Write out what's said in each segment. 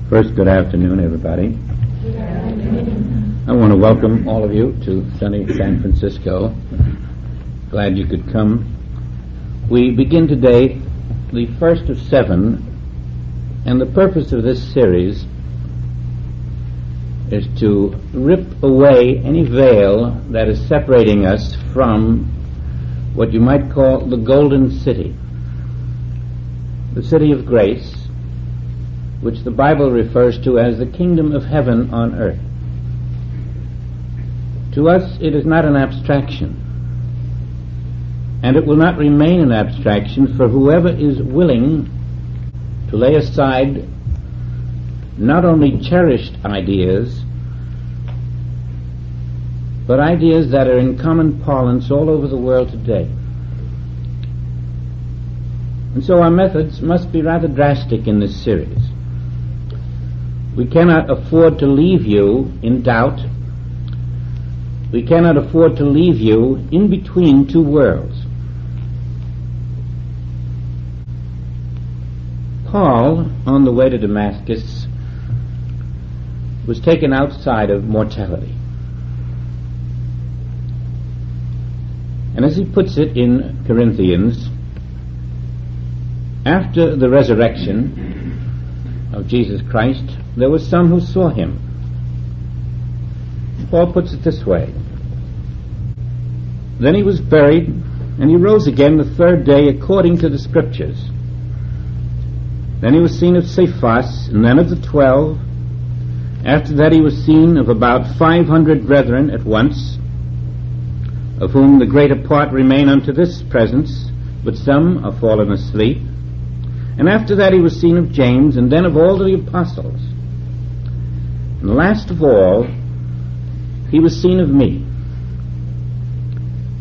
First, good afternoon, everybody. Good afternoon. I want to welcome all of you to sunny San Francisco. Glad you could come. We begin today the first of 7, and the purpose of this series is to rip away any veil that is separating us from what you might call the Golden City, the City of Grace, which the Bible refers to as the kingdom of heaven on earth. To us, it is not an abstraction, and it will not remain an abstraction for whoever is willing to lay aside not only cherished ideas, but ideas that are in common parlance all over the world today. And so our methods must be rather drastic in this series. We cannot afford to leave you in doubt. We cannot afford to leave you in between two worlds. Paul, on the way to Damascus, was taken outside of mortality. And as he puts it in Corinthians, after the resurrection of Jesus Christ, there were some who saw him. Paul puts it this way: then he was buried, and he rose again the third day according to the Scriptures. Then he was seen of Cephas, and then of the 12. After that he was seen of about 500 brethren at once, of whom the greater part remain unto this presence, but some are fallen asleep. And after that he was seen of James, and then of all the apostles. And last of all, he was seen of me,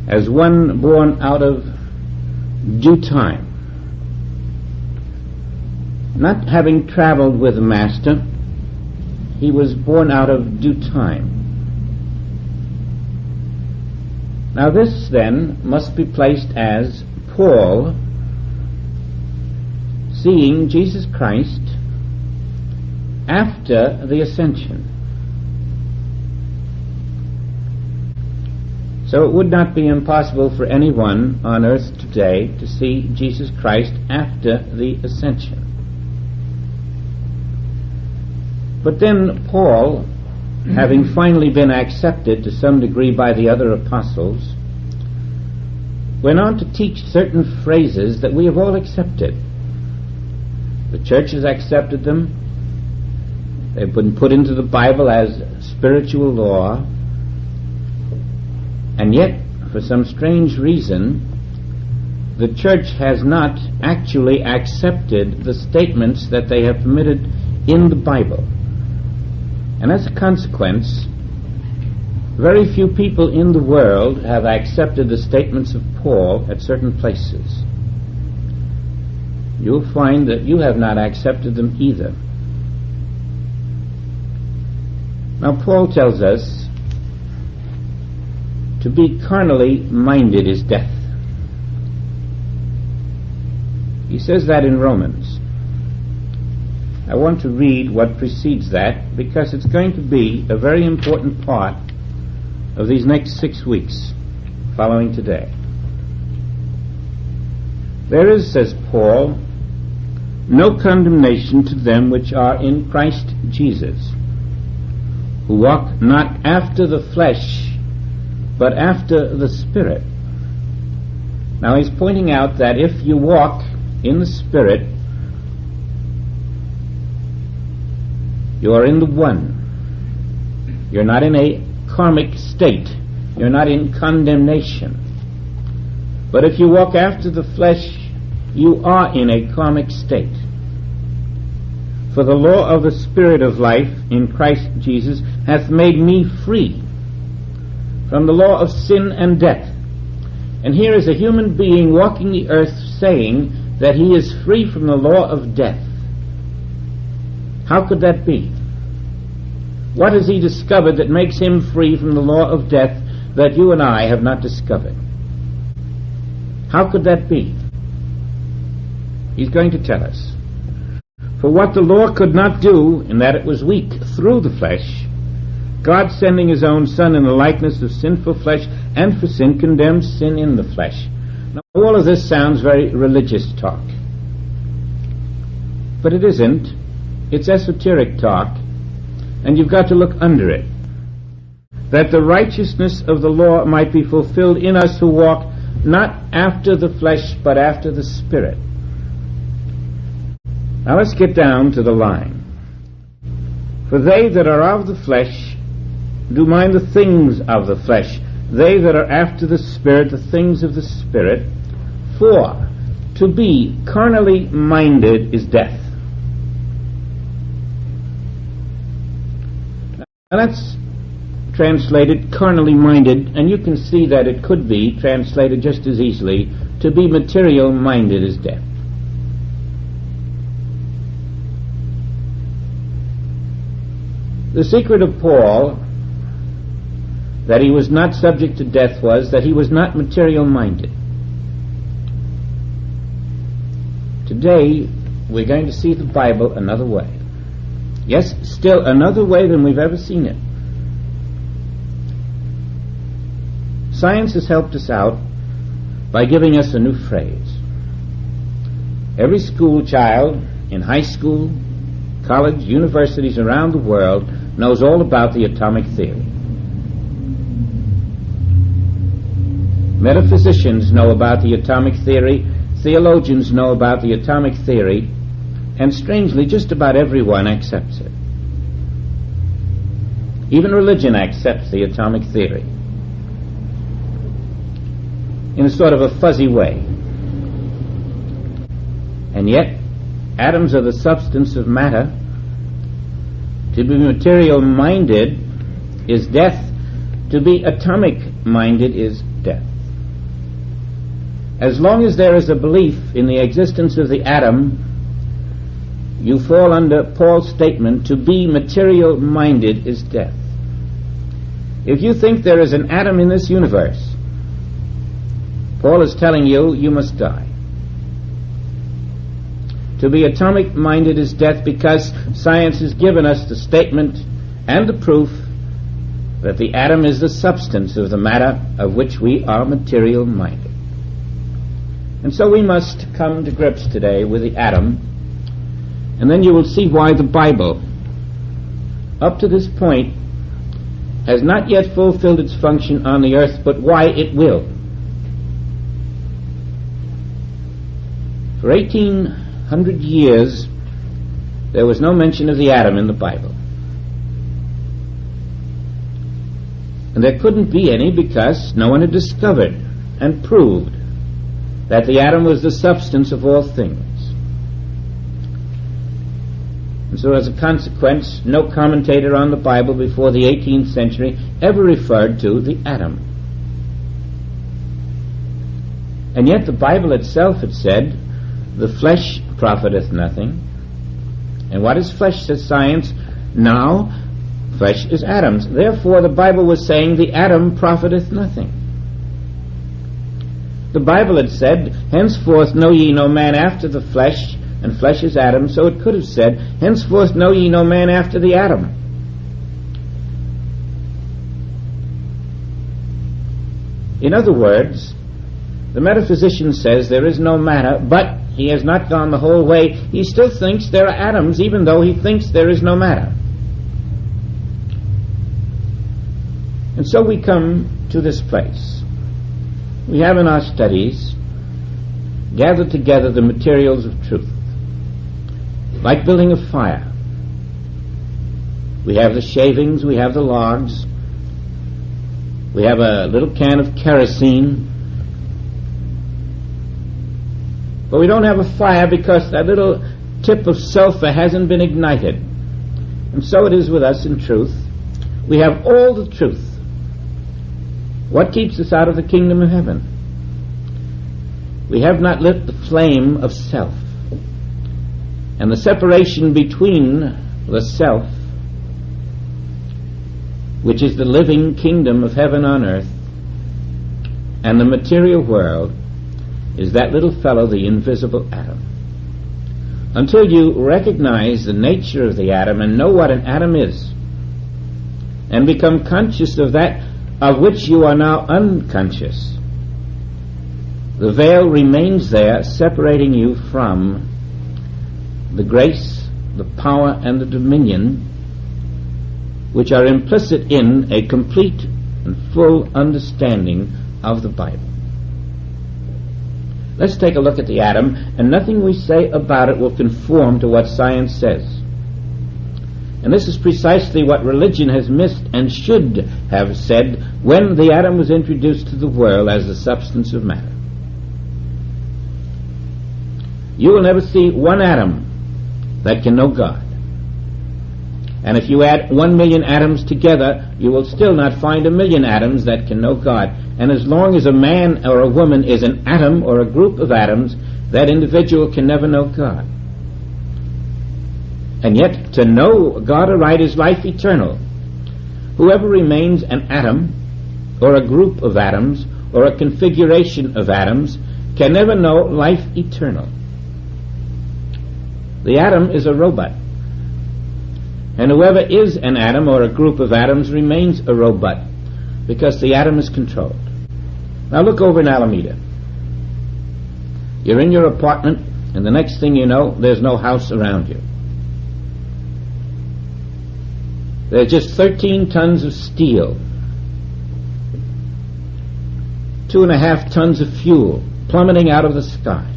as one born out of due time. Not having traveled with the Master, he was born out of due time. Now this, then, must be placed as Paul seeing Jesus Christ after the ascension. So it would not be impossible for anyone on earth today to see Jesus Christ after the ascension. But then Paul, having finally been accepted to some degree by the other apostles, went on to teach certain phrases that we have all accepted. The church has accepted them. They've been put into the Bible as spiritual law. And yet, for some strange reason, the church has not actually accepted the statements that they have permitted in the Bible. And as a consequence, very few people in the world have accepted the statements of Paul at certain places. You'll find that you have not accepted them either. Now Paul tells us to be carnally minded is death. He says that in Romans. I want to read what precedes that, because it's going to be a very important part of these next 6 weeks following today. There is, says Paul, no condemnation to them which are in Christ Jesus, who walk not after the flesh, but after the Spirit. Now he's pointing out that if you walk in the Spirit, you are in the one. You're not in a karmic state. You're not in condemnation. But if you walk after the flesh, you are in a karmic state. For the law of the Spirit of life in Christ Jesus hath made me free from the law of sin and death. And here is a human being walking the earth saying that he is free from the law of death. How could that be? What has he discovered that makes him free from the law of death that you and I have not discovered? How could that be? He's going to tell us. For what the law could not do, in that it was weak through the flesh, God sending his own Son in the likeness of sinful flesh, and for sin condemned sin in the flesh. Now, all of this sounds very religious talk. But it isn't. It's esoteric talk, and you've got to look under it. That the righteousness of the law might be fulfilled in us who walk not after the flesh, but after the Spirit. Now let's get down to the line. For they that are of the flesh do mind the things of the flesh, they that are after the Spirit, the things of the Spirit. For to be carnally minded is death. Now that's translated carnally minded, and you can see that it could be translated just as easily, to be material minded is death. The secret of Paul, that he was not subject to death, was that he was not material minded. Today, we're going to see the Bible another way. Yes, still another way than we've ever seen it. Science has helped us out by giving us a new phrase. Every school child in high school, college, universities around the world knows all about the atomic theory. Metaphysicians know about the atomic theory, theologians know about the atomic theory, and strangely, just about everyone accepts it. Even religion accepts the atomic theory in a sort of a fuzzy way. And yet, atoms are the substance of matter. To be material-minded is death. To be atomic-minded is death. As long as there is a belief in the existence of the atom, you fall under Paul's statement, to be material-minded is death. If you think there is an atom in this universe, Paul is telling you, you must die. To be atomic-minded is death, because science has given us the statement and the proof that the atom is the substance of the matter of which we are material-minded. And so we must come to grips today with the atom, and then you will see why the Bible, up to this point, has not yet fulfilled its function on the earth, but why it will. For 1800 years, there was no mention of the atom in the Bible. And there couldn't be any, because no one had discovered and proved that the atom was the substance of all things. And so as a consequence, no commentator on the Bible before the 18th century ever referred to the atom. And yet the Bible itself had said, the flesh profiteth nothing. And what is flesh, says science? Now, flesh is atoms. Therefore, the Bible was saying the atom profiteth nothing. The Bible had said, henceforth know ye no man after the flesh, and flesh is atom, so it could have said, henceforth know ye no man after the atom. In other words, the metaphysician says there is no matter, but he has not gone the whole way. He still thinks there are atoms, even though he thinks there is no matter. And so we come to this place. We have in our studies gathered together the materials of truth, like building a fire. We have the shavings, we have the logs, we have a little can of kerosene, but we don't have a fire because that little tip of sulfur hasn't been ignited. And so it is with us in truth. We have all the truth. What keeps us out of the kingdom of heaven? We have not lit the flame of self. And the separation between the self, which is the living kingdom of heaven on earth, and the material world, is that little fellow, the invisible atom. until you recognize the nature of the atom and know what an atom is, and become conscious of that of which you are now unconscious, the veil remains there, separating you from the grace, the power, and the dominion which are implicit in a complete and full understanding of the Bible. Let's take a look at the atom, and nothing we say about it will conform to what science says. And this is precisely what religion has missed and should have said when the atom was introduced to the world as the substance of matter. You will never see one atom that can know God. And if you add 1 million atoms together, you will still not find 1 million atoms that can know God. And as long as a man or a woman is an atom or a group of atoms, that individual can never know God. And yet, to know God aright is life eternal. Whoever remains an atom, or a group of atoms, or a configuration of atoms, can never know life eternal. The atom is a robot. And whoever is an atom or a group of atoms remains a robot, because the atom is controlled. Now look over in Alameda. You're in your apartment, and the next thing you know, there's no house around you. There's just 13 tons of steel, 2.5 tons of fuel plummeting out of the sky.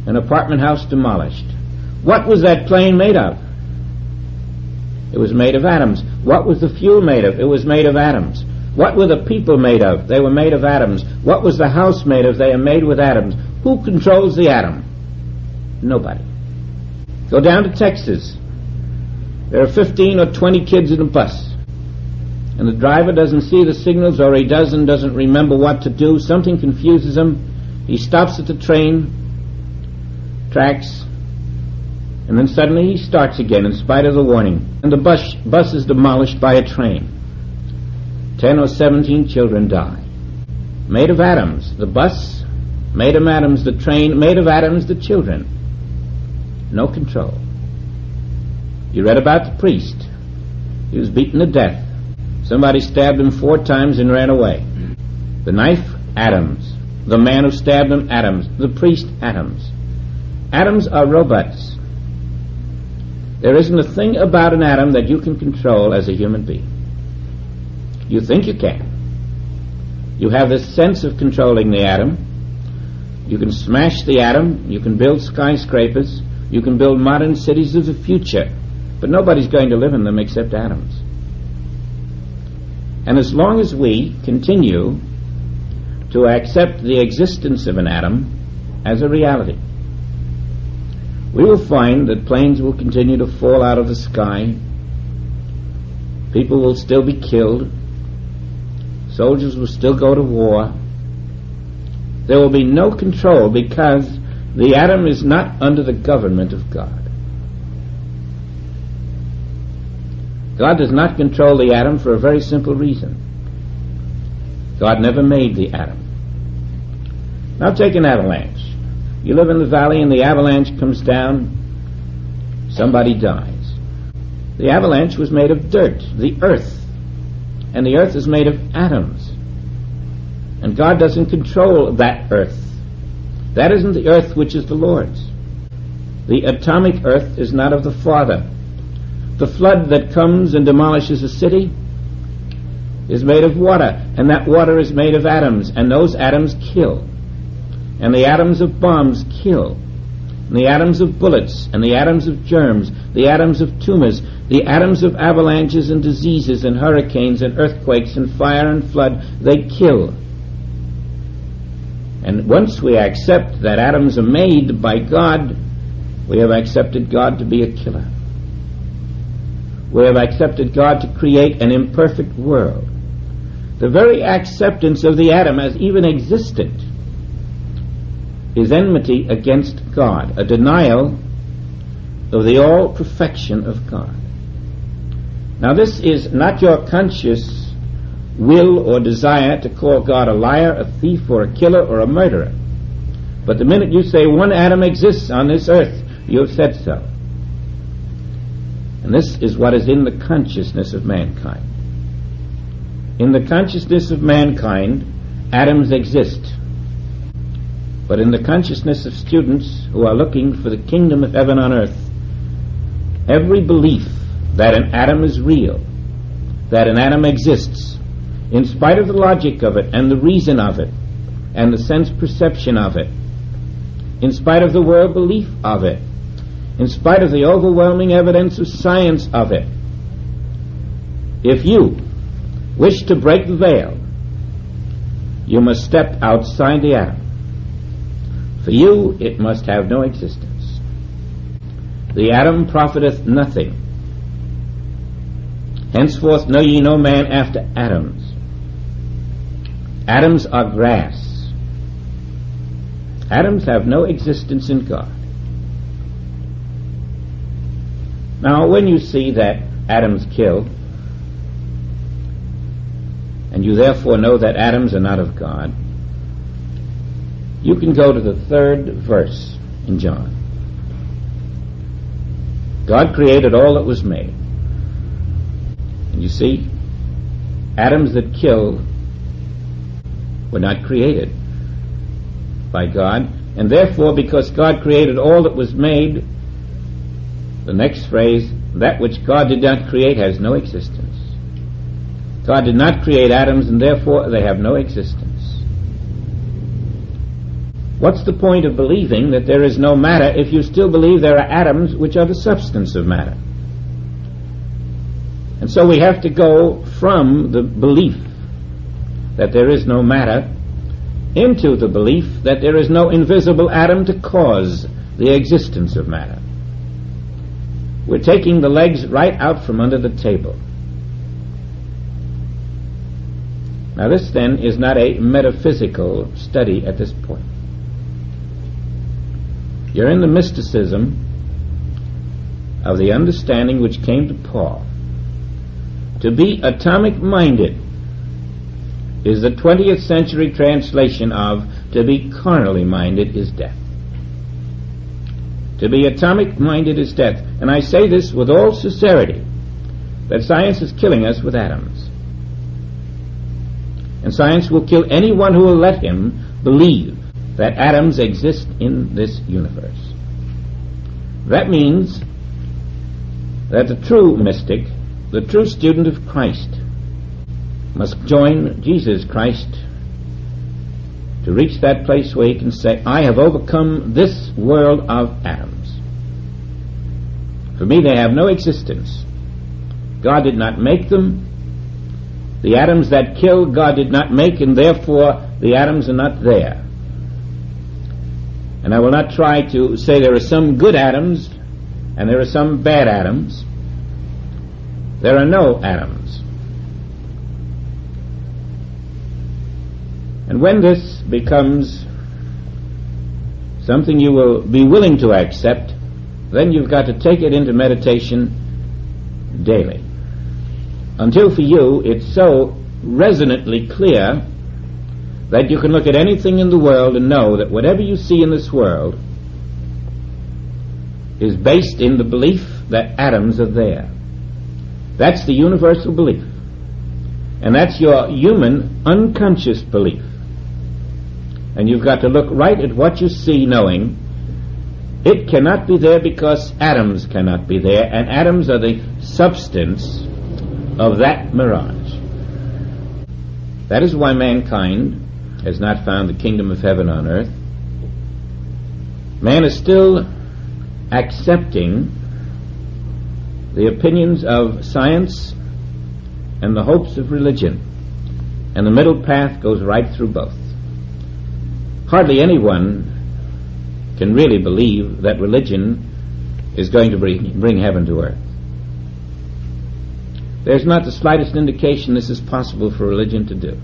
An apartment house demolished. What was that plane made of? It was made of atoms. What was the fuel made of? It was made of atoms. What were the people made of? They were made of atoms. What was the house made of? They are made with atoms. Who controls the atom? Nobody. Go down to Texas. There are 15 or 20 kids in a bus, and the driver doesn't see the signals, or he doesn't remember what to do. Something confuses him. He stops at the train tracks, and then suddenly he starts again in spite of the warning, and the bus is demolished by a train. 10 or 17 children die. Made of atoms, the bus, made of atoms, the train, made of atoms, the children. No control. You read about the priest. He was beaten to death. Somebody stabbed him 4 times and ran away. The knife, atoms. The man who stabbed him, atoms. The priest, atoms. Atoms are robots. There isn't a thing about an atom that you can control as a human being. You think you can. You have this sense of controlling the atom. You can smash the atom. You can build skyscrapers. You can build modern cities of the future. But nobody's going to live in them except atoms. And as long as we continue to accept the existence of an atom as a reality, we will find that planes will continue to fall out of the sky. People will still be killed. Soldiers will still go to war. There will be no control because the atom is not under the government of God. God does not control the atom for a very simple reason. God never made the atom. Now take an avalanche. You live in the valley and the avalanche comes down, somebody dies. The avalanche was made of dirt, the earth, and the earth is made of atoms. And God doesn't control that earth. That isn't the earth which is the Lord's. The atomic earth is not of the Father. The flood that comes and demolishes a city is made of water, and that water is made of atoms, and those atoms kill. And the atoms of bombs kill. And the atoms of bullets, and the atoms of germs, the atoms of tumors, the atoms of avalanches and diseases and hurricanes and earthquakes and fire and flood, they kill. And once we accept that atoms are made by God, we have accepted God to be a killer. We have accepted God to create an imperfect world. The very acceptance of the atom as even existent is enmity against God, a denial of the all-perfection of God. Now this is not your conscious will or desire to call God a liar, a thief, or a killer, or a murderer. But the minute you say one atom exists on this earth, you have said so. And this is what is in the consciousness of mankind. In the consciousness of mankind, atoms exist. But in the consciousness of students who are looking for the kingdom of heaven on earth, every belief that an atom is real, that an atom exists, in spite of the logic of it and the reason of it and the sense perception of it, in spite of the world belief of it, in spite of the overwhelming evidence of science of it, if you wish to break the veil, you must step outside the atom. For you, it must have no existence. The atom profiteth nothing. Henceforth know ye no man after atoms. Atoms are grass. Atoms have no existence in God. Now, when you see that atoms kill, and you therefore know that atoms are not of God, you can go to the 3rd verse in John. God created all that was made. And you see, atoms that kill were not created by God, and therefore, because God created all that was made, the next phrase, that which God did not create has no existence. God did not create atoms, and therefore they have no existence. What's the point of believing that there is no matter if you still believe there are atoms which are the substance of matter? And so we have to go from the belief that there is no matter into the belief that there is no invisible atom to cause the existence of matter. We're taking the legs right out from under the table. Now this then is not a metaphysical study at this point. You're in the mysticism of the understanding which came to Paul. To be atomic-minded is the 20th century translation of to be carnally minded is death. To be atomic-minded is death. And I say this with all sincerity, that science is killing us with atoms. And science will kill anyone who will let him believe that atoms exist in this universe. That means that the true mystic, the true student of Christ, must join Jesus Christ to reach that place where he can say, I have overcome this world of atoms. For me, they have no existence. God did not make them. The atoms that kill, God did not make, and therefore the atoms are not there. And I will not try to say there are some good atoms and there are some bad atoms. There are no atoms. And when this becomes something you will be willing to accept, then you've got to take it into meditation daily. Until for you it's so resonantly clear that you can look at anything in the world and know that whatever you see in this world is based in the belief that atoms are there. That's the universal belief. And that's your human unconscious belief. And you've got to look right at what you see, knowing it cannot be there because atoms cannot be there, and atoms are the substance of that mirage. That is why mankind has not found the kingdom of heaven on earth. Man is still accepting the opinions of science and the hopes of religion, and the middle path goes right through both. Hardly anyone can really believe that religion is going to bring heaven to earth. There's not the slightest indication this is possible for religion to do.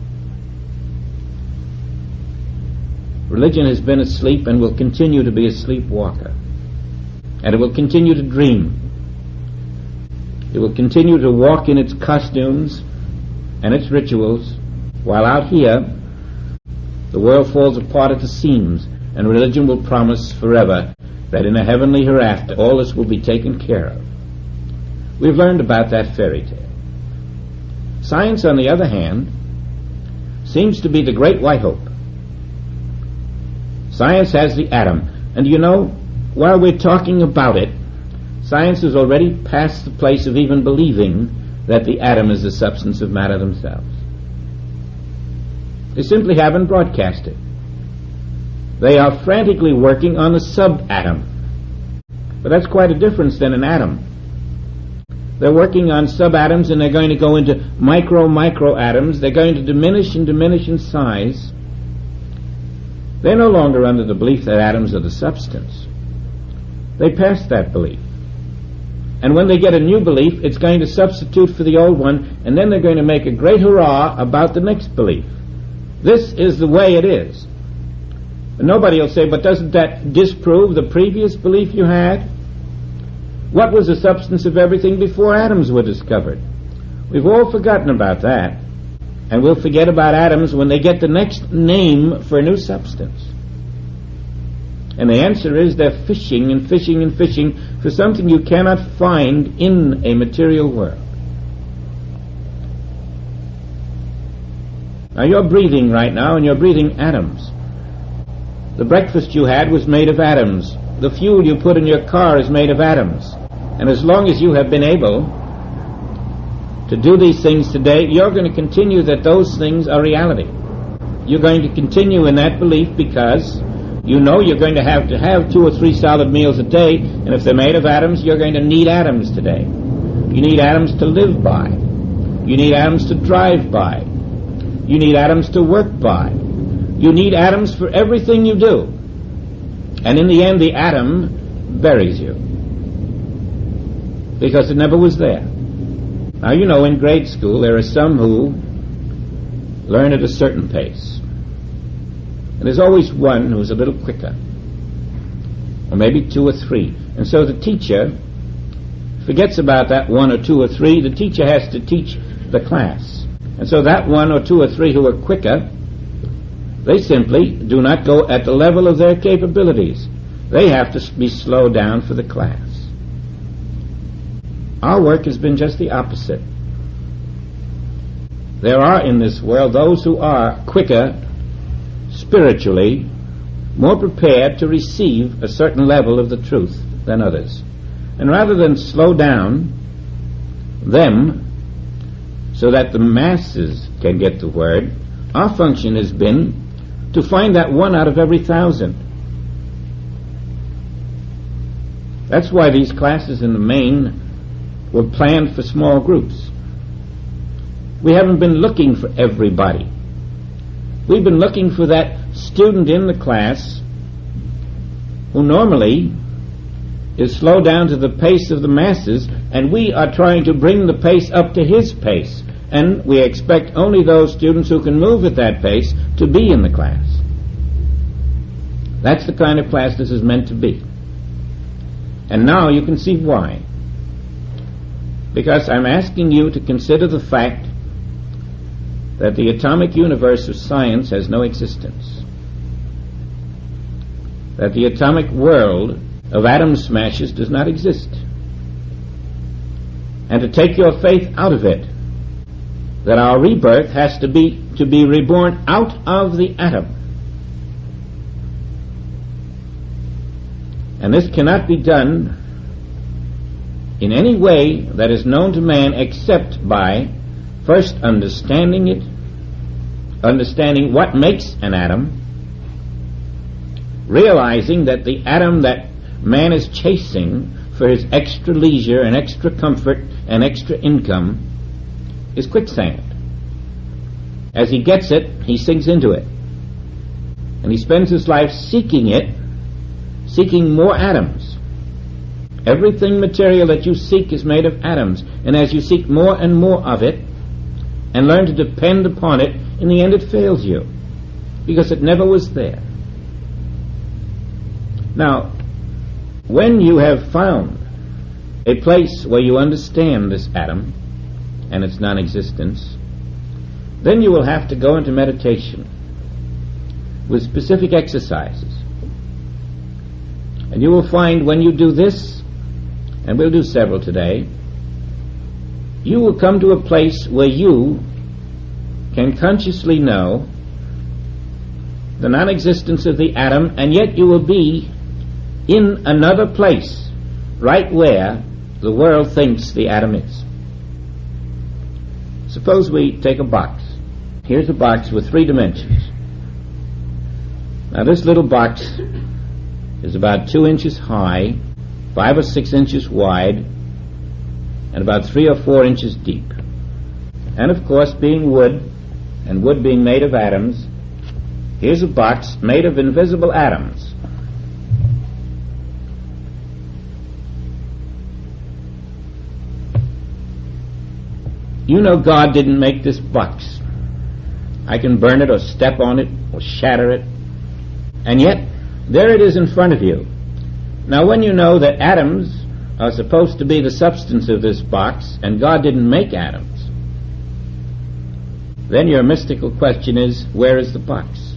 Religion has been asleep and will continue to be a sleepwalker. And it will continue to dream. It will continue to walk in its costumes and its rituals, while out here the world falls apart at the seams And religion will promise forever that in a heavenly hereafter all this will be taken care of. We've learned about that fairy tale. Science, on the other hand, seems to be the great white hope. Science has the atom. And you know, while we're talking about it, science has already passed the place of even believing that the atom is the substance of matter themselves. They simply haven't broadcast it. They are frantically working on the subatom. But that's quite a difference than an atom. They're working on subatoms, and they're going to go into micro atoms. They're going to diminish in size. They're no longer under the belief that atoms are the substance. They passed that belief. And when they get a new belief, it's going to substitute for the old one, and then they're going to make a great hurrah about the next belief. This is the way it is. And nobody will say, but doesn't that disprove the previous belief you had? What was the substance of everything before atoms were discovered? We've all forgotten about that. And we'll forget about atoms when they get the next name for a new substance. And the answer is they're fishing and fishing and fishing for something you cannot find in a material world. Now you're breathing right now, and you're breathing atoms. The breakfast you had was made of atoms. The fuel you put in your car is made of atoms. And as long as you have been able to do these things today, you're going to continue that those things are reality. You're going to continue in that belief because you know you're going to have 2 or 3 solid meals a day, and if they're made of atoms, you're going to need atoms today. You need atoms to live by. You need atoms to drive by. You need atoms to work by. You need atoms for everything you do. And in the end, the atom buries you, because it never was there. Now, you know, in grade school, there are some who learn at a certain pace. And there's always one who's a little quicker, or maybe 2 or 3. And so the teacher forgets about that 1 or 2 or 3. The teacher has to teach the class. And so that 1 or 2 or 3 who are quicker, they simply do not go at the level of their capabilities. They have to be slowed down for the class. Our work has been just the opposite. There are in this world those who are quicker spiritually, more prepared to receive a certain level of the truth than others. And rather than slow down them so that the masses can get the word, our function has been to find that 1 out of every 1,000. That's why these classes in the main were planned for small groups. We haven't been looking for everybody. We've been looking for that student in the class who normally is slowed down to the pace of the masses, and we are trying to bring the pace up to his pace. And we expect only those students who can move at that pace to be in the class. That's the kind of class this is meant to be. And now you can see why. Because I'm asking you to consider the fact that the atomic universe of science has no existence. That the atomic world of atom smashes does not exist. And to take your faith out of it, that our rebirth has to be reborn out of the atom. And this cannot be done in any way that is known to man except by first understanding it, understanding what makes an atom, realizing that the atom that man is chasing for his extra leisure and extra comfort and extra income is quicksand. As he gets it, he sinks into it. And he spends his life seeking it, seeking more atoms. Everything material that you seek is made of atoms. And as you seek more and more of it, and learn to depend upon it, in the end it fails you, because it never was there. Now, when you have found a place where you understand this atom and its non-existence, then you will have to go into meditation with specific exercises. And you will find when you do this, and we'll do several today, you will come to a place where you can consciously know the non-existence of the atom, and yet you will be in another place, right where the world thinks the atom is. Suppose we take a box. Here's a box with 3 dimensions. Now this little box is about 2 inches high, 5 or 6 inches wide, and about 3 or 4 inches deep. And of course, being wood, and wood being made of atoms, here's a box made of invisible atoms. You know God didn't make this box. I can burn it or step on it or shatter it, and yet there it is in front of you. Now when you know that atoms are supposed to be the substance of this box and God didn't make atoms, then your mystical question is, where is the box?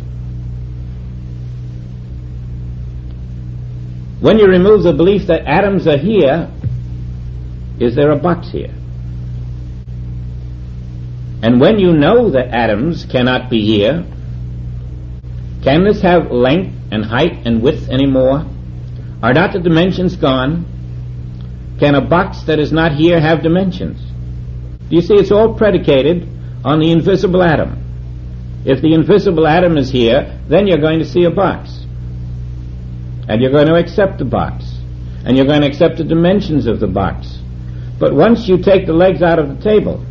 When you remove the belief that atoms are here, is there a box here? And when you know that atoms cannot be here, can this have length and height and width anymore? Are not the dimensions gone? Can a box that is not here have dimensions? Do you see, it's all predicated on the invisible atom. If the invisible atom is here, then you're going to see a box. And you're going to accept the box. And you're going to accept the dimensions of the box. But once you take the legs out of the table,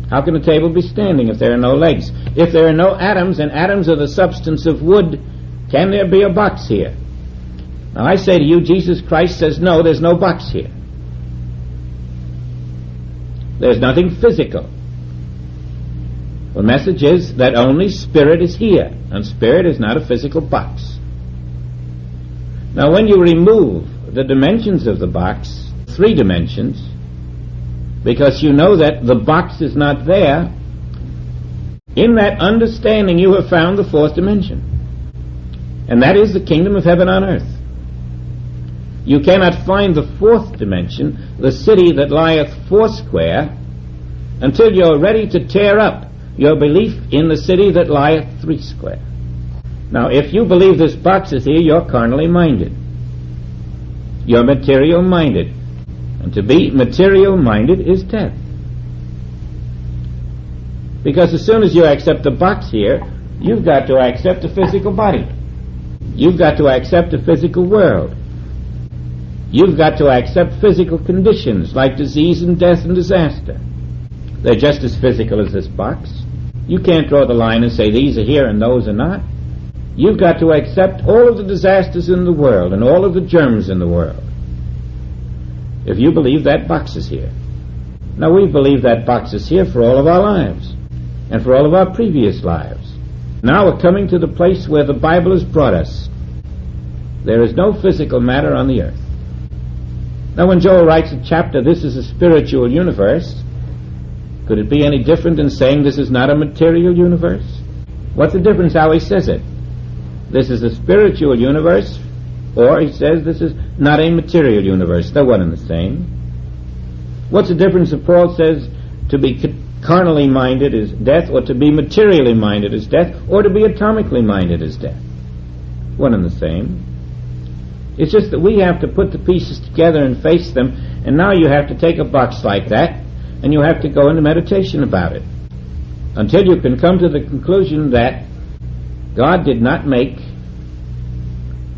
how can a table be standing if there are no legs? If there are no atoms, and atoms are the substance of wood, can there be a box here? Now I say to you, Jesus Christ says no, there's no box here. There's nothing physical. The message is that only spirit is here, and spirit is not a physical box. Now when you remove the dimensions of the box, 3 dimensions, because you know that the box is not there, in that understanding you have found the 4th dimension. And that is the kingdom of heaven on earth. You cannot find the 4th dimension, the city that lieth foursquare, until you're ready to tear up your belief in the city that lieth threesquare. Now, if you believe this box is here, you're carnally minded. You're material minded. And to be material minded is death. Because as soon as you accept the box here, you've got to accept a physical body. You've got to accept a physical world. You've got to accept physical conditions like disease and death and disaster. They're just as physical as this box. You can't draw the line and say these are here and those are not. You've got to accept all of the disasters in the world and all of the germs in the world, if you believe that box is here. Now we believe that box is here for all of our lives and for all of our previous lives. Now we're coming to the place where the Bible has brought us. There is no physical matter on the earth. Now when Joel writes a chapter, this is a spiritual universe, could it be any different than saying this is not a material universe? What's the difference how he says it? This is a spiritual universe, or he says this is not a material universe. They're one and the same. What's the difference if Paul says to be carnally minded is death, or to be materially minded is death, or to be atomically minded is death? One and the same. It's just that we have to put the pieces together and face them, and now you have to take a box like that, and you have to go into meditation about it, until you can come to the conclusion that God did not make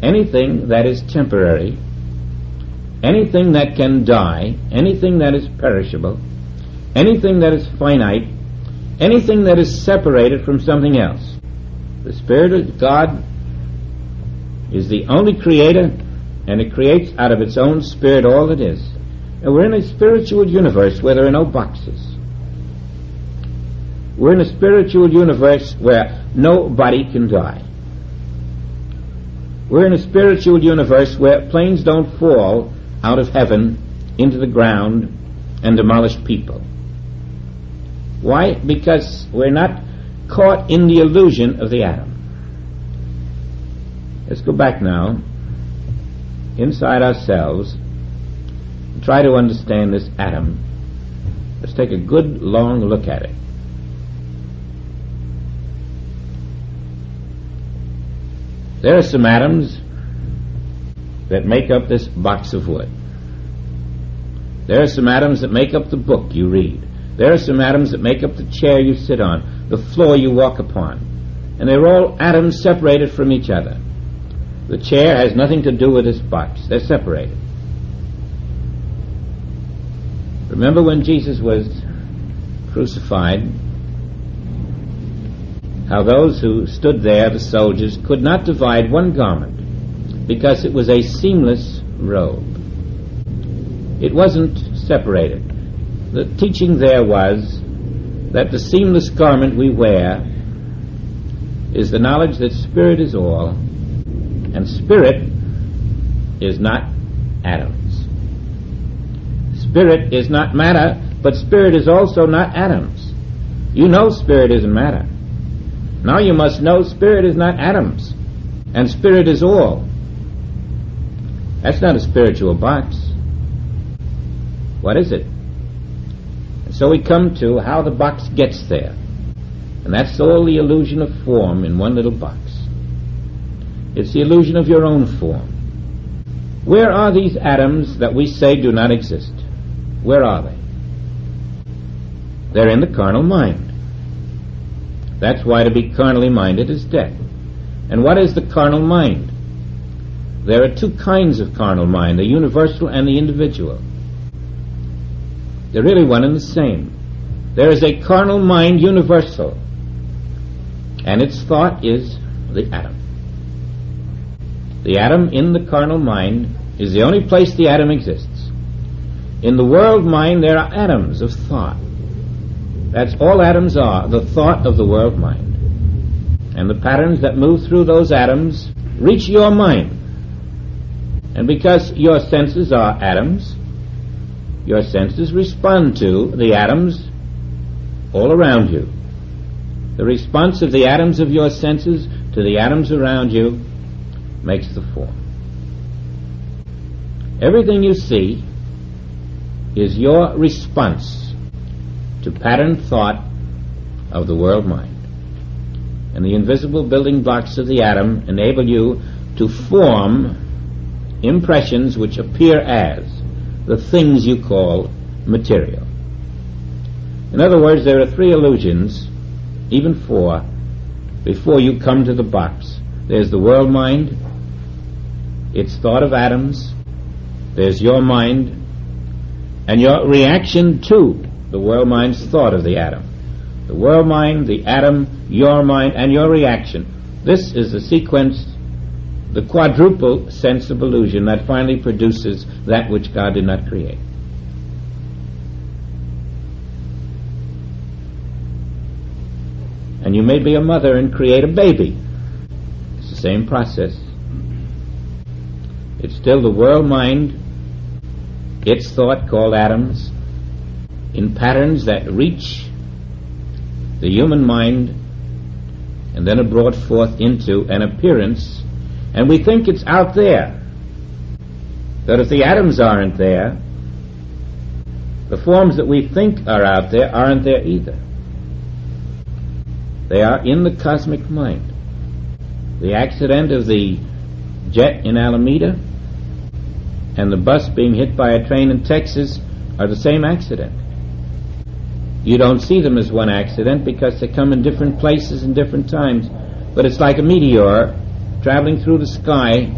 anything that is temporary, anything that can die, anything that is perishable, anything that is finite, anything that is separated from something else. The Spirit of God is the only creator, and it creates out of its own spirit all that is. And we're in a spiritual universe where there are no boxes. We're in a spiritual universe where nobody can die. We're in a spiritual universe where planes don't fall out of heaven into the ground and demolish people. Why? Because we're not caught in the illusion of the atom. Let's go back now inside ourselves and try to understand this atom, let's take a good long look at it. There are some atoms that make up this box of wood. There are some atoms that make up the book you read. There are some atoms that make up the chair you sit on, the floor you walk upon. And they're all atoms separated from each other. The chair has nothing to do with this box. They're separated. Remember when Jesus was crucified, how those who stood there, the soldiers, could not divide one garment because it was a seamless robe. It wasn't separated. The teaching there was that the seamless garment we wear is the knowledge that spirit is all, and spirit is not atoms. Spirit is not matter, but spirit is also not atoms. You know spirit isn't matter. Now you must know spirit is not atoms, and spirit is all. That's not a spiritual box. What is it? And so we come to how the box gets there. And that's all the illusion of form in one little box. It's the illusion of your own form. Where are these atoms that we say do not exist? Where are they? They're in the carnal mind. That's why to be carnally minded is death. And what is the carnal mind? There are two kinds of carnal mind, the universal and the individual. They're really one and the same. There is a carnal mind universal, and its thought is the atom. The atom in the carnal mind is the only place the atom exists. In the world mind there are atoms of thought. That's all atoms are, the thought of the world mind. And the patterns that move through those atoms reach your mind. And because your senses are atoms, your senses respond to the atoms all around you. The response of the atoms of your senses to the atoms around you makes the form. Everything you see is your response to pattern thought of the world mind. And the invisible building blocks of the atom enable you to form impressions which appear as the things you call material. In other words, there are three illusions, even four, before you come to the box. There's the world mind, its thought of atoms, there's your mind, and your reaction to the world mind's thought of the atom. The world mind, the atom, your mind, and your reaction. This is the sequence, the quadruple sense of illusion that finally produces that which God did not create. And you may be a mother and create a baby. It's the same process. It's still the world mind, its thought called atoms, in patterns that reach the human mind and then are brought forth into an appearance, and we think it's out there. That if the atoms aren't there, the forms that we think are out there aren't there either. They are in the cosmic mind. The accident of the jet in Alameda and the bus being hit by a train in Texas are the same accident. You don't see them as one accident because they come in different places and different times, but it's like a meteor traveling through the sky,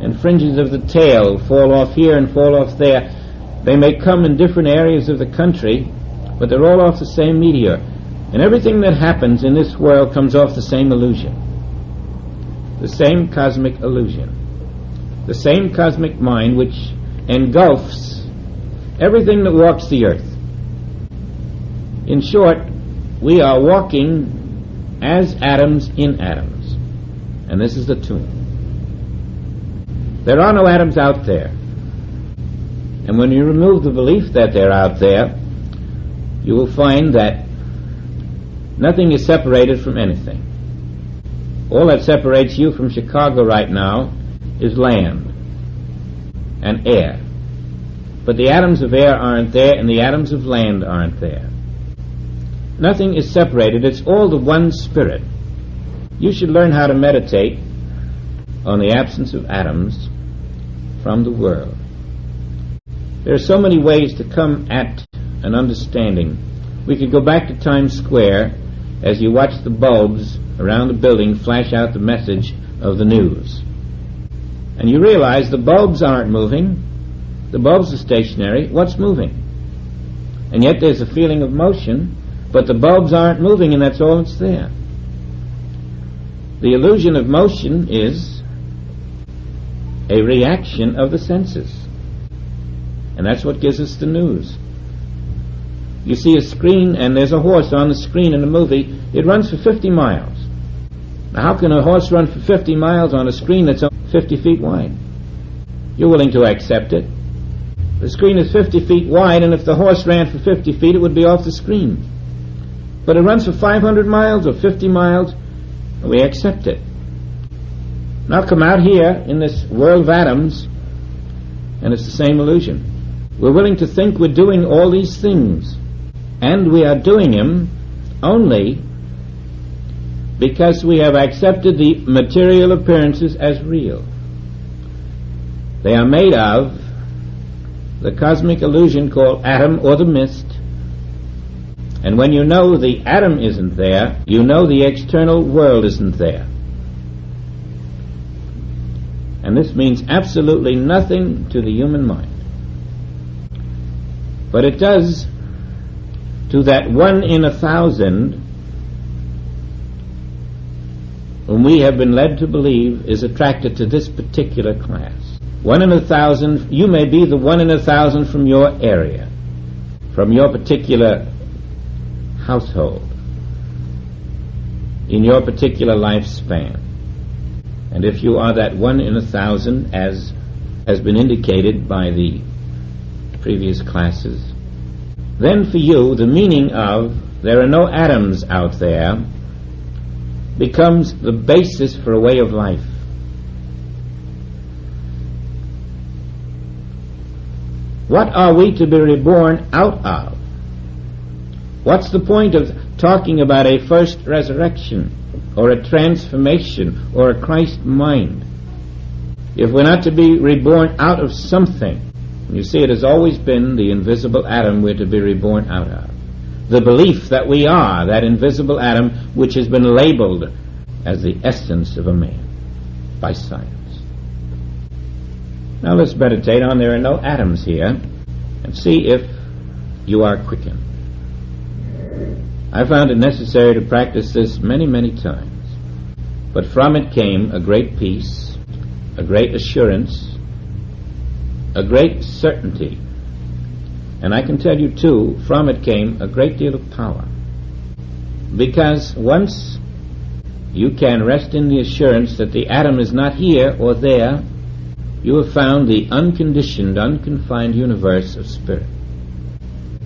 and fringes of the tail fall off here and fall off there. They may come in different areas of the country, but they're all off the same meteor. And everything that happens in this world comes off the same illusion, the same cosmic illusion, the same cosmic mind which engulfs everything that walks the earth. In short, we are walking as atoms in atoms, and this is the tune. There are no atoms out there, and when you remove the belief that they're out there, you will find that nothing is separated from anything. All that separates you from Chicago right now is land. and air. But the atoms of air aren't there, and the atoms of land aren't there. Nothing is separated. It's all the one spirit. You should learn how to meditate on the absence of atoms from the world. There are so many ways to come at an understanding. We could go back to Times Square as you watch the bulbs around the building flash out the message of the news. And you realize the bulbs aren't moving. The bulbs are stationary. What's moving? And yet there's a feeling of motion, but the bulbs aren't moving, and that's all that's there. The illusion of motion is a reaction of the senses. And that's what gives us the news. You see a screen, and there's a horse on the screen in a movie. It runs for 50 miles. Now, how can a horse run for 50 miles on a screen that's 50 feet wide? You're willing to accept it. The screen is 50 feet wide, and if the horse ran for 50 feet, it would be off the screen. But it runs for 500 miles or 50 miles, and we accept it. Now come out here in this world of atoms, and it's the same illusion. We're willing to think we're doing all these things, and we are doing them only because we have accepted the material appearances as real. They are made of the cosmic illusion called atom or the mist. And when you know the atom isn't there, you know the external world isn't there. And this means absolutely nothing to the human mind. But it does to that 1 in 1,000 whom we have been led to believe is attracted to this particular class. 1 in 1,000, you may be the 1 in 1,000 from your area, from your particular household, in your particular lifespan. And if you are that 1 in 1,000, as has been indicated by the previous classes, then for you the meaning of there are no atoms out there becomes the basis for a way of life. What are we to be reborn out of? What's the point of talking about a first resurrection or a transformation or a Christ mind if we're not to be reborn out of something? You see, it has always been the invisible atom we're to be reborn out of. The belief that we are that invisible atom which has been labeled as the essence of a man by science. Now let's meditate on there are no atoms here and see if you are quickened. I found it necessary to practice this many, many times, but from it came a great peace, a great assurance, a great certainty. And I can tell you too, from it came a great deal of power. Because once you can rest in the assurance that the atom is not here or there, you have found the unconditioned, unconfined universe of spirit.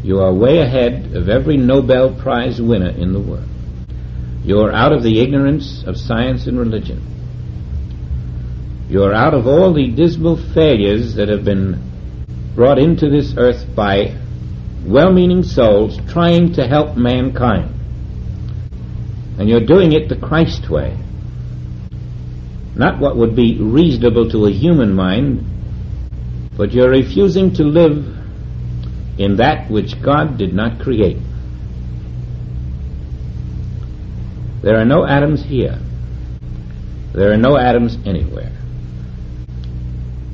You are way ahead of every Nobel Prize winner in the world. You are out of the ignorance of science and religion. You are out of all the dismal failures that have been brought into this earth by well-meaning souls trying to help mankind. And you're doing it the Christ way. Not what would be reasonable to a human mind, but you're refusing to live in that which God did not create. There are no atoms here. There are no atoms anywhere.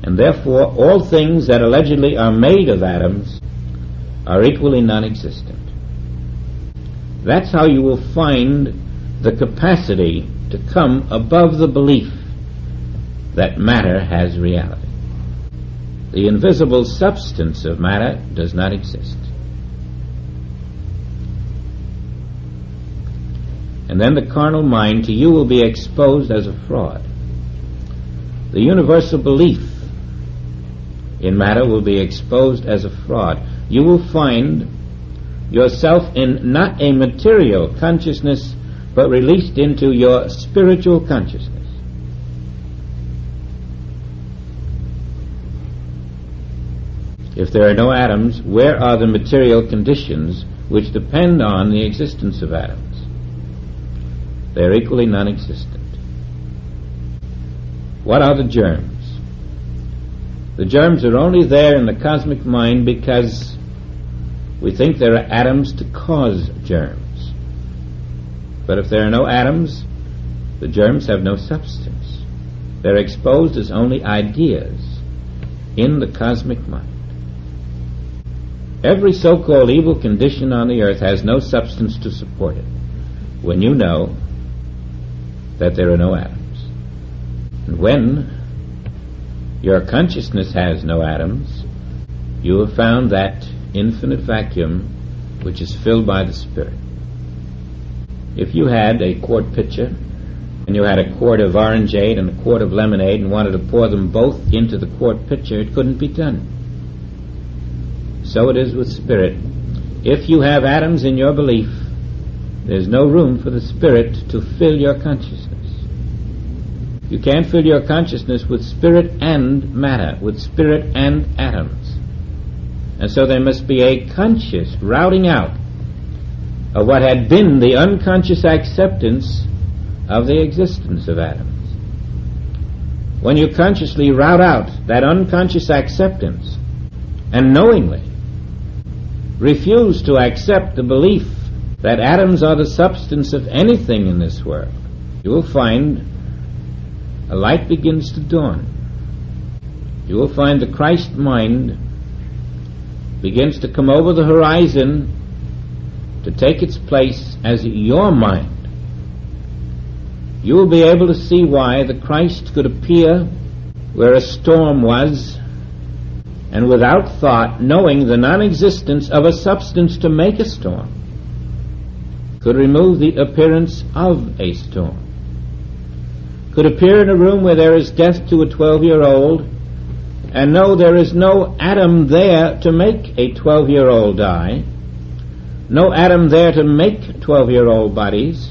And therefore, all things that allegedly are made of atoms are equally non-existent. That's how you will find the capacity to come above the belief that matter has reality. The invisible substance of matter does not exist. And then the carnal mind to you will be exposed as a fraud. The universal belief in matter will be exposed as a fraud. You will find yourself in not a material consciousness, but released into your spiritual consciousness. If there are no atoms, where are the material conditions which depend on the existence of atoms? They are equally non-existent. What are the germs? The germs are only there in the cosmic mind because we think there are atoms to cause germs. But if there are no atoms, the germs have no substance. They're exposed as only ideas in the cosmic mind. Every so-called evil condition on the earth has no substance to support it when you know that there are no atoms. And when your consciousness has no atoms, you have found that infinite vacuum which is filled by the Spirit. If you had a quart pitcher and you had a quart of orangeade and a quart of lemonade and wanted to pour them both into the quart pitcher, it couldn't be done. So it is with Spirit. If you have atoms in your belief, there's no room for the Spirit to fill your consciousness. You can't fill your consciousness with spirit and matter, with spirit and atoms. And so there must be a conscious routing out of what had been the unconscious acceptance of the existence of atoms. When you consciously rout out that unconscious acceptance and knowingly refuse to accept the belief that atoms are the substance of anything in this world, you will find a light begins to dawn. You will find the Christ mind begins to come over the horizon to take its place as your mind. You will be able to see why the Christ could appear where a storm was, and without thought, knowing the non-existence of a substance to make a storm, could remove the appearance of a storm. Could appear in a room where there is death to a 12-year-old and know there is no atom there to make a 12-year-old die, no atom there to make 12-year-old bodies,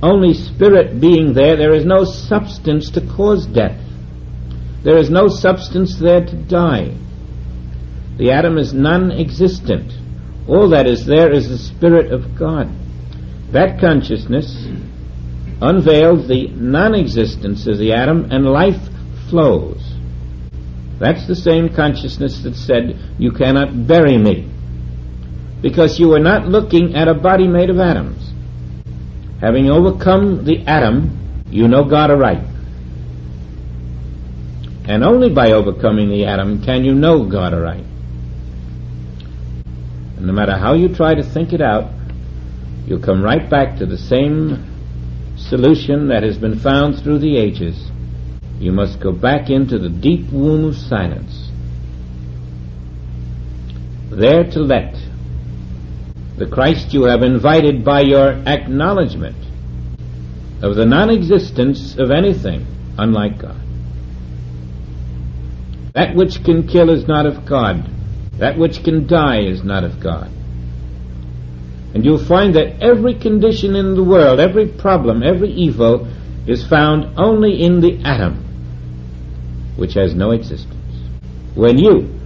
only spirit being there. There is no substance to cause death. There is no substance there to die. The atom is non-existent. All that is there is the Spirit of God. That consciousness unveils the non-existence of the atom, and life flows. That's the same consciousness that said, you cannot bury me, because you are not looking at a body made of atoms. Having overcome the atom, you know God aright. And only by overcoming the atom can you know God aright. And no matter how you try to think it out, you'll come right back to the same solution that has been found through the ages. You must go back into the deep womb of silence, there to let the Christ you have invited by your acknowledgement of the non-existence of anything unlike God. That which can kill is not of God. That which can die is not of God. And you'll find that every condition in the world, every problem, every evil is found only in the atom, which has no existence. When you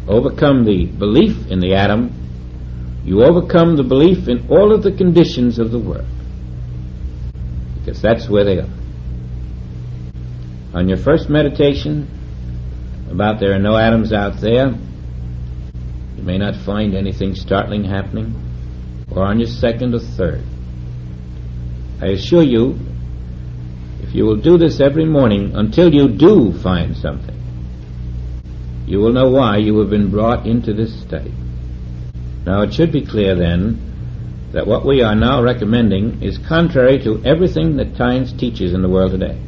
overcome the belief in the atom, you overcome the belief in all of the conditions of the world, because that's where they are. On your first meditation about there are no atoms out there, you may not find anything startling happening, or on your second or third. I assure you, if you will do this every morning until you do find something, you will know why you have been brought into this study. Now it should be clear then that what we are now recommending is contrary to everything that science teaches in the world today.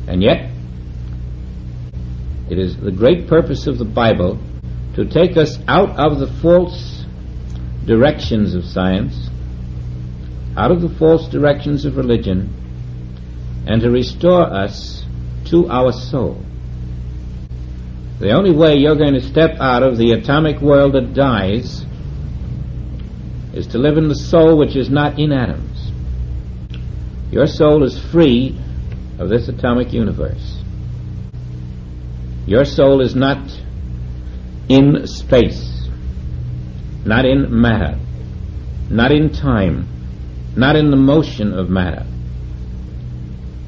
And yet, it is the great purpose of the Bible to take us out of the false directions of science, out of the false directions of religion, and to restore us to our soul. The only way you're going to step out of the atomic world that dies is to live in the soul which is not in atoms. Your soul is free of this atomic universe. Your soul is not in space, not in matter, not in time, not in the motion of matter.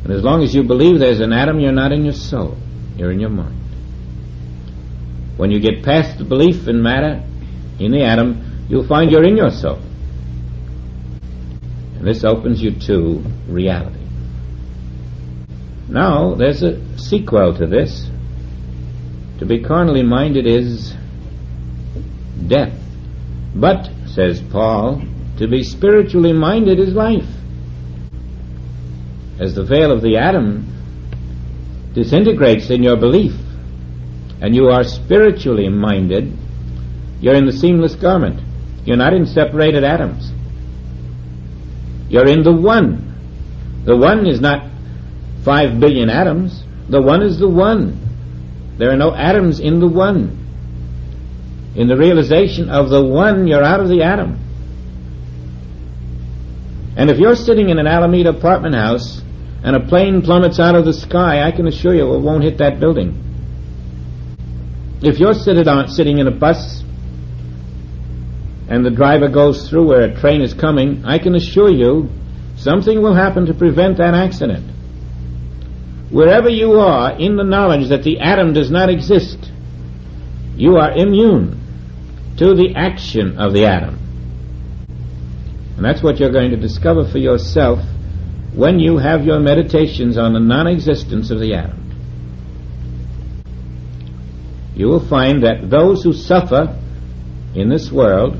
And as long as you believe there's an atom, you're not in your soul, you're in your mind. When you get past the belief in matter, in the atom, you'll find you're in your soul. And this opens you to reality. Now, there's a sequel to this. To be carnally minded is death. But, says Paul, to be spiritually minded is life. As the veil of the atom disintegrates in your belief, and you are spiritually minded, you're in the seamless garment. You're not in separated atoms. You're in the one. The one is not 5 billion atoms. The one is the one. There are no atoms in the one. In the realization of the one, you're out of the atom. And if you're sitting in an Alameda apartment house and a plane plummets out of the sky, I can assure you it won't hit that building. If you're sitting in a bus and the driver goes through where a train is coming, I can assure you something will happen to prevent that accident. Wherever you are in the knowledge that the atom does not exist, you are immune to the action of the atom. And that's what you're going to discover for yourself when you have your meditations on the non-existence of the atom. You will find that those who suffer in this world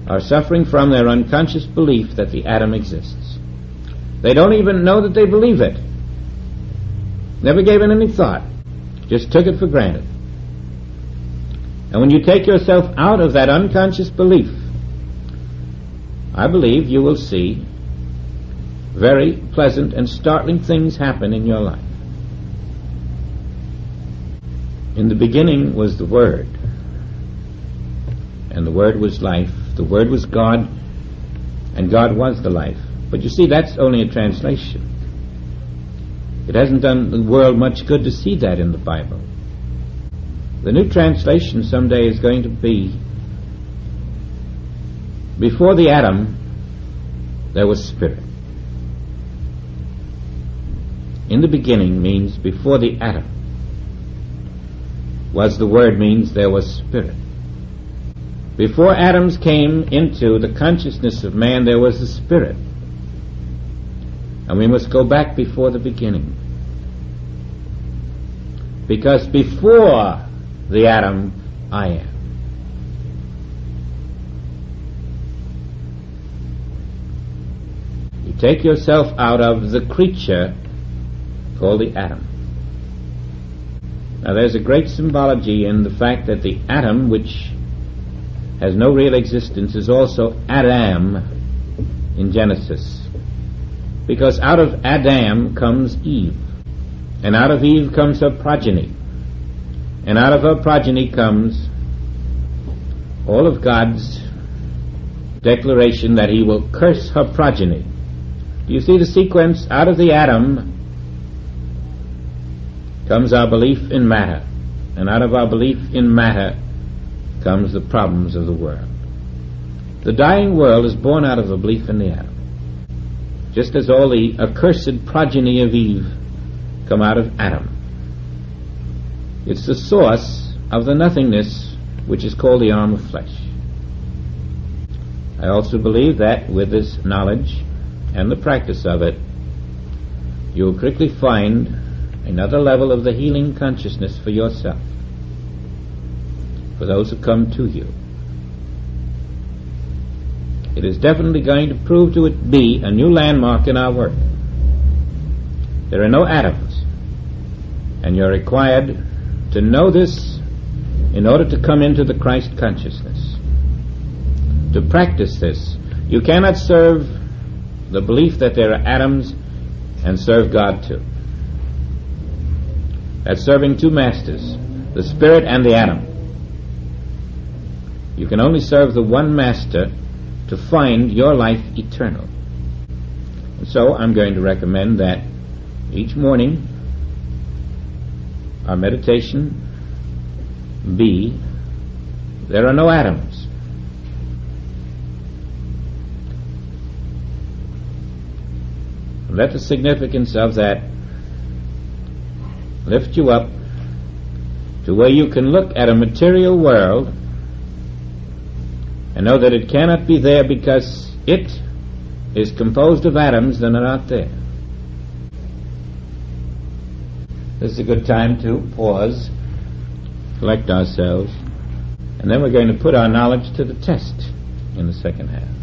are suffering from their unconscious belief that the atom exists. They don't even know that they believe it. Never gave it any thought. Just took it for granted. And when you take yourself out of that unconscious belief, I believe you will see very pleasant and startling things happen in your life. In the beginning was the Word, and the Word was life. The Word was God, and God was the life. But you see, that's only a translation. It hasn't done the world much good to see that in the Bible. The new translation someday is going to be, before the atom, there was spirit. In the beginning means before the atom. Was the Word means there was spirit. Before atoms came into the consciousness of man, there was the spirit. And we must go back before the beginning. Because before the atom, I am. You take yourself out of the creature called the atom. Now there's a great symbology in the fact that the atom, which has no real existence, is also Adam in Genesis. Because out of Adam comes Eve. And out of Eve comes her progeny. And out of her progeny comes all of God's declaration that He will curse her progeny. Do you see the sequence? Out of the atom comes our belief in matter, and out of our belief in matter comes the problems of the world. The dying world is born out of a belief in the atom, just as all the accursed progeny of Eve come out of Adam. It's the source of the nothingness which is called the arm of flesh. I also believe that with this knowledge and the practice of it, you will quickly find another level of the healing consciousness for yourself, for those who come to you. It is definitely going to prove to it be a new landmark in our work. There are no atoms, and you're required to know this in order to come into the Christ consciousness. To practice this, you cannot serve the belief that there are atoms and serve God too. That's serving two masters, the spirit and the atom. You can only serve the one master to find your life eternal. And so I'm going to recommend that each morning our meditation be, there are no atoms. Let the significance of that lift you up to where you can look at a material world and know that it cannot be there because it is composed of atoms that are not there. This is a good time to pause, collect ourselves, and then we're going to put our knowledge to the test in the second half.